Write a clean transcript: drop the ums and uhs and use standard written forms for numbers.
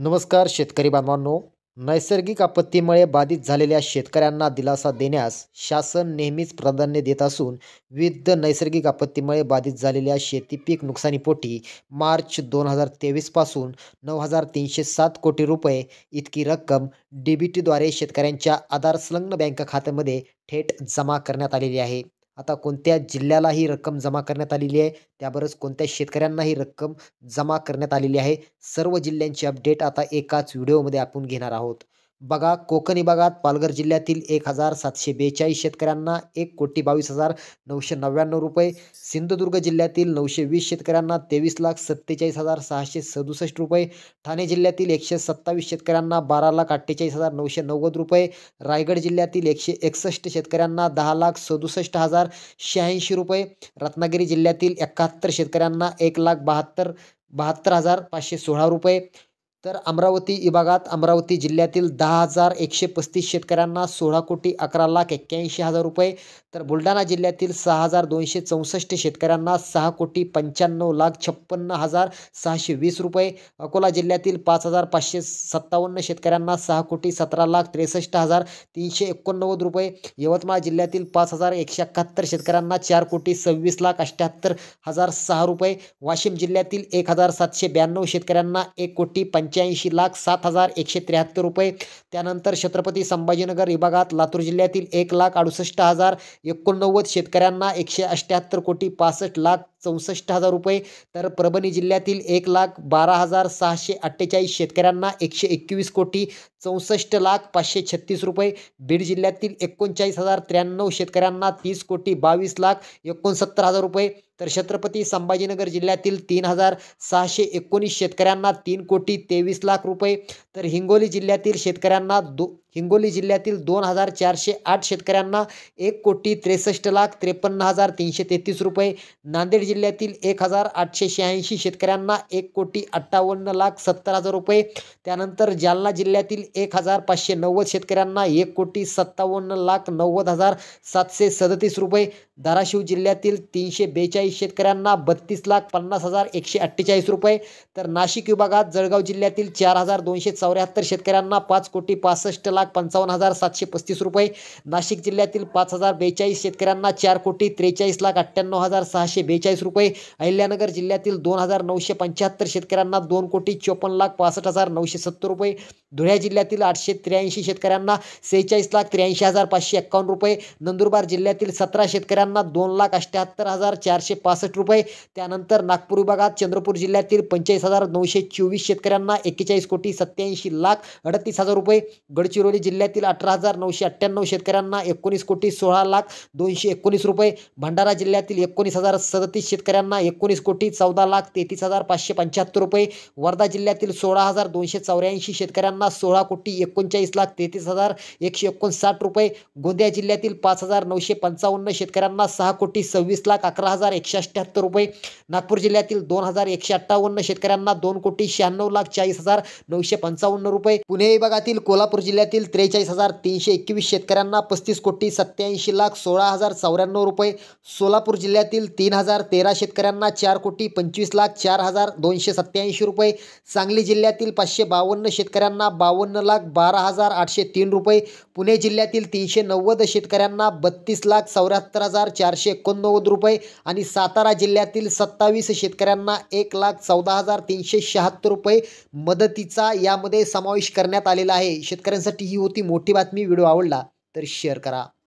नमस्कार शेतकरी बांधवांनो. नैसर्गिक आपत्तीमुळे बाधित झालेल्या शेतकऱ्यांना दिलासा देण्यास शासन नेहमीच प्राधान्य देत असून विविध नैसर्गिक आपत्तीमुळे बाधित झालेल्या शेती पीक नुकसानीपोटी मार्च 2023 पासून 9,307 कोटी रुपये इतकी रक्कम DBTद्वारे शेतकऱ्यांच्या आधार संलग्न बँक खात्यामध्ये थेट जमा करण्यात आलेली आहे. आता कोणत्या जिल्ह्याला ही रक्कम जमा करण्यात आलेली आहे, त्याबरोबरच कोणत्या शेतकऱ्यांना ही रक्कम जमा करण्यात आलेली आहे, सर्व जिल्ह्यांची अपडेट आता एकाच व्हिडिओमध्ये आपण घेणार आहोत. बघा, कोकण विभागात पालघर जिल्ह्यातील 1,742 शेतकऱ्यांना 1,22,999 रुपये, सिंधुदुर्ग जिल्ह्यातील 920 शेतकऱ्यांना 23,47,667 रुपये, ठाणे जिल्ह्यातील 127 शेतकऱ्यांना 12,48,990 रुपये, रायगड जिल्ह्यातील 161 शेतकऱ्यांना 10,67,086 रुपये, रत्नागिरी जिल्ह्यातील 71 शेतकऱ्यांना 1,72,516 रुपये, तर अमरावती विभागात अमरावती जिल्ह्यातील 10,135 शेतकऱ्यांना 16,11,81,000 रुपये, तर बुलढाणा जिल्ह्यातील 6,264 शेतकऱ्यांना 6,95,56,620 रुपये, अकोला जिल्ह्यातील 5,557 शेतकऱ्यांना 6,17,63,389 रुपये, यवतमाळ जिल्ह्यातील 5,171 शेतकऱ्यांना 4,26,78,006 रुपये, वाशिम जिल्ह्यातील 1,792 शेतकऱ्यांना 1,85,07,173 रुपये, त्यानंतर छत्रपती संभाजीनगर विभागात लातूर जिल्ह्यातील 1,68,089 शेतकऱ्यांना 178,65,64,000 रुपये, तर परभणी जिल्ह्यातील 1,12,648 शेतकऱ्यांना 121,64,536 रुपये, बीड जिल्ह्यातील 39,093 शेतकऱ्यांना 30,22,69,000 रुपये, तर छत्रपती संभाजीनगर जिल्ह्यातील 3,619 शेतकऱ्यांना 3,23,00,000 रुपये, तर हिंगोली जिल्ह्यातील शेतकऱ्यांना हिंगोली जिल्ह्यातील 2,408 शेतकऱ्यांना 1,63,53,333 रुपये, नांदेड जिल्ह्यातील 1,886 शेतकऱ्यांना 1,58,70,000 रुपये, त्यानंतर जालना जिल्ह्यातील 1,590 शेतकऱ्यांना 1,57,90,737 रुपये, धाराशिव जिल्ह्यातील 342 शेतकऱ्यांना 32,50,148 रुपये, तर नाशिक विभागात जळगाव जिल्ह्यातील 4,274 शेतकऱ्यांना 5,65,55,735 रुपये, नाशिक जिल्ह्यातील 5,042 शेतकऱ्यांना 4,43,98,642 रुपये, अहिल्यानगर जिल्ह्यातील 2,975 शेतकऱ्यांना 2,54,65,970 रुपये, धुळे जिल्ह्यातील 883 शेतकऱ्यांना 46,83,551 रुपये, नंदुरबार जिल्ह्यातील 17 शेतकऱ्यांना 2,78,465 रुपये, त्यानंतर नागपूर विभागात चंद्रपूर जिल्ह्यातील 45,924 शेतकऱ्यांना 41,87,38,000 रुपये, गडचिरोली जिल्ह्यातील 18,998 शेतकऱ्यांना 19,16,0219 रुपये, भंडारा जिल्ह्यातील 19,037 शेतकऱ्यांना 19,14,33,575 रुपये, वर्धा जिल्ह्यातील 16,284 शेतकऱ्यांना 16,39,33,159 रुपये, गोंदिया जिल्ह्यातील 5,955 शेतकऱ्यांना 6,26,11,178 रुपये, नागपूर जिल्ह्यातील 2,158 शेतकऱ्यांना 2,96,40,955 रुपये, पुणे विभागातील कोल्हापूर जिल्ह्यातील 43,321 शेतकऱ्यांना 35,87,16,094 रुपये, सोलापूर जिल्ह्यातील 3,013 शेतकऱ्यांना 4,25,04,287 रुपये, सांगली जिल्ह्यातील 552 शेतकऱ्यांना 52,12,803 रुपये, पुणे जिल्ह्यातील 390 शेतकऱ्यांना 32,74,489 रुपये आणि सातारा जिल्ह्यातील 27 शेतकऱ्यांना 1,14,376 रुपये मदतीचा यामध्ये समावेश करण्यात आलेला आहे. शेतकऱ्यांसाठी ही होती मोठी बातमी. व्हिडिओ आवडला तर शेअर करा.